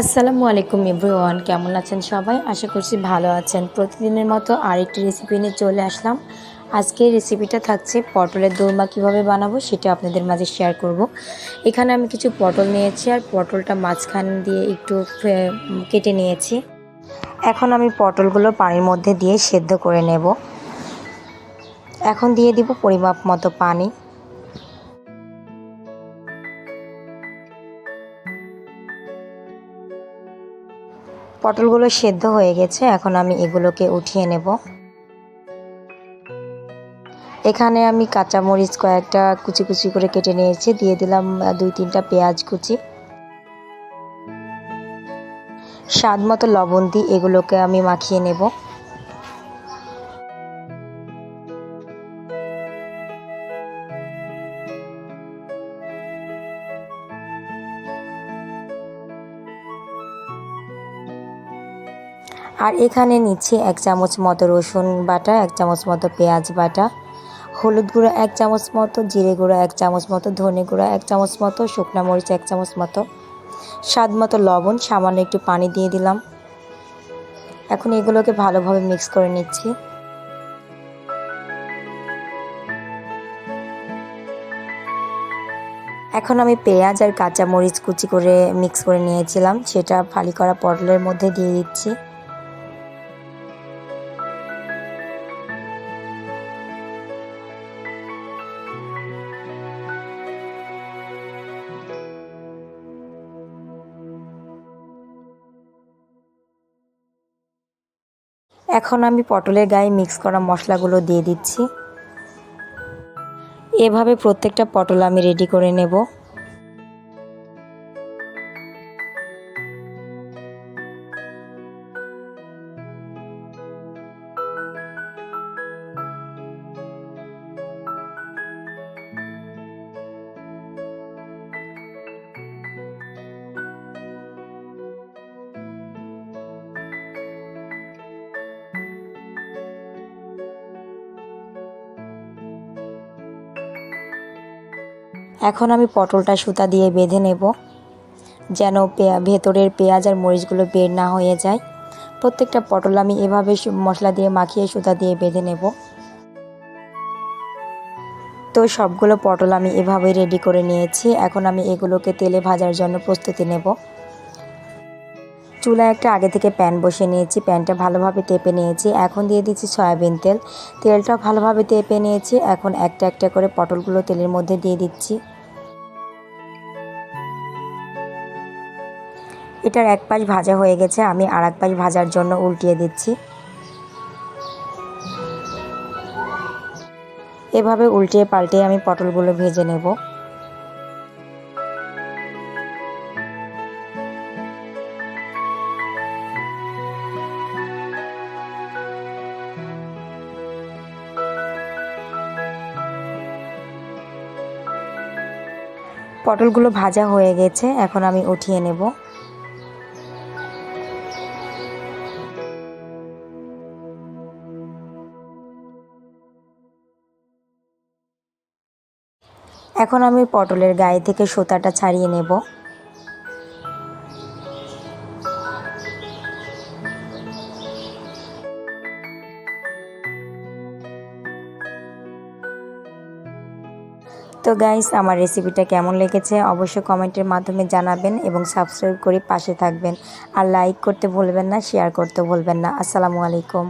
আসসালামু আলাইকুম এভরিওয়ান, কেমন আছেন সবাই? আশা করছি ভালো আছেন। প্রতিদিনের মতো আরেকটি রেসিপি নিয়ে চলে আসলাম। আজকের রেসিপিটা থাকছে পটলের দোরমা কীভাবে বানাবো সেটা আপনাদের মাঝে শেয়ার করব। এখানে আমি কিছু পটল নিয়েছি আর পটলটা মাঝখান দিয়ে একটু কেটে নিয়েছি। এখন আমি পটলগুলো পানির মধ্যে দিয়ে সেদ্ধ করে নেব। এখন দিয়ে দিব পরিমাপ মতো পানি। পটলগুলো সেদ্ধ হয়ে গেছে, এখন আমি এগুলোকে উঠিয়ে নেব। এখানে আমি কাঁচামরিচ কয়েকটা কুচি কুচি করে কেটে নিয়েছি, দিয়ে দিলাম 2-3টা পেঁয়াজ কুচি। স্বাদ মতো লবণ দিয়ে এগুলোকে আমি মাখিয়ে নেব। আর এখানে নিচ্ছি 1 চামচ মতো রসুন বাটা, 1 চামচ মতো পেঁয়াজ বাটা, হলুদ গুঁড়ো 1 চামচ মতো, জিরে গুঁড়ো 1 চামচ মতো, ধনে গুঁড়ো 1 চামচ মতো, শুকনো মরিচ 1 চামচ মতো, স্বাদ মতো লবণ, সামান্য একটু পানি দিয়ে দিলাম। এখন এগুলোকে ভালোভাবে মিক্স করে নিচ্ছি। এখন আমি পেঁয়াজ আর কাঁচামরিচ কুচি করে মিক্স করে নিয়েছিলাম, সেটা ফালি করা পটলের মধ্যে দিয়ে দিচ্ছি। এখন আমি পটলের গায়ে মিক্স করা মশলাগুলো দিয়ে দিচ্ছি। এভাবে প্রত্যেকটা পটল আমি রেডি করে নেব। এখন আমি পটলটা সুতা দিয়ে বেঁধে নেব, যেন ভেতরের পেঁয়াজ আর মরিচগুলো বের না হয়ে যায়। প্রত্যেকটা পটল আমি এভাবে মশলা দিয়ে মাখিয়ে সুতা দিয়ে বেঁধে নেব। তো সবগুলো পটল আমি এভাবেই রেডি করে নিয়েছি। এখন আমি এগুলোকে তেলে ভাজার জন্য প্রস্তুতি নেব। চুলায় একটা আগে থেকে প্যান বসিয়ে নিয়েছি, প্যানটা ভালোভাবে তেপে নিয়েছি। এখন দিয়ে দিচ্ছি সয়াবিন তেল, তেলটাও ভালোভাবে তেপে নিয়েছি। এখন একটা একটা করে পটলগুলো তেলের মধ্যে দিয়ে দিচ্ছি। এটার এক পাশ ভাজা হয়ে গেছে, আমি আর এক পাশ ভাজার জন্য উল্টিয়ে দিচ্ছি। এভাবে উল্টিয়ে পাল্টে আমি পটলগুলো ভেজে নেব। পটলগুলো ভাজা হয়ে গেছে, এখন আমি উঠিয়ে নেব। এখন আমি পটলের গায়ে থেকে সুতাটা ছাড়িয়ে নেব। তো গাইস, আমার রেসিপিটা কেমন লেগেছে অবশ্যই কমেন্টের মাধ্যমে জানাবেন এবং সাবস্ক্রাইব করে পাশে থাকবেন। আর লাইক করতে ভুলবেন না, শেয়ার করতে ভুলবেন না। আসসালামু আলাইকুম।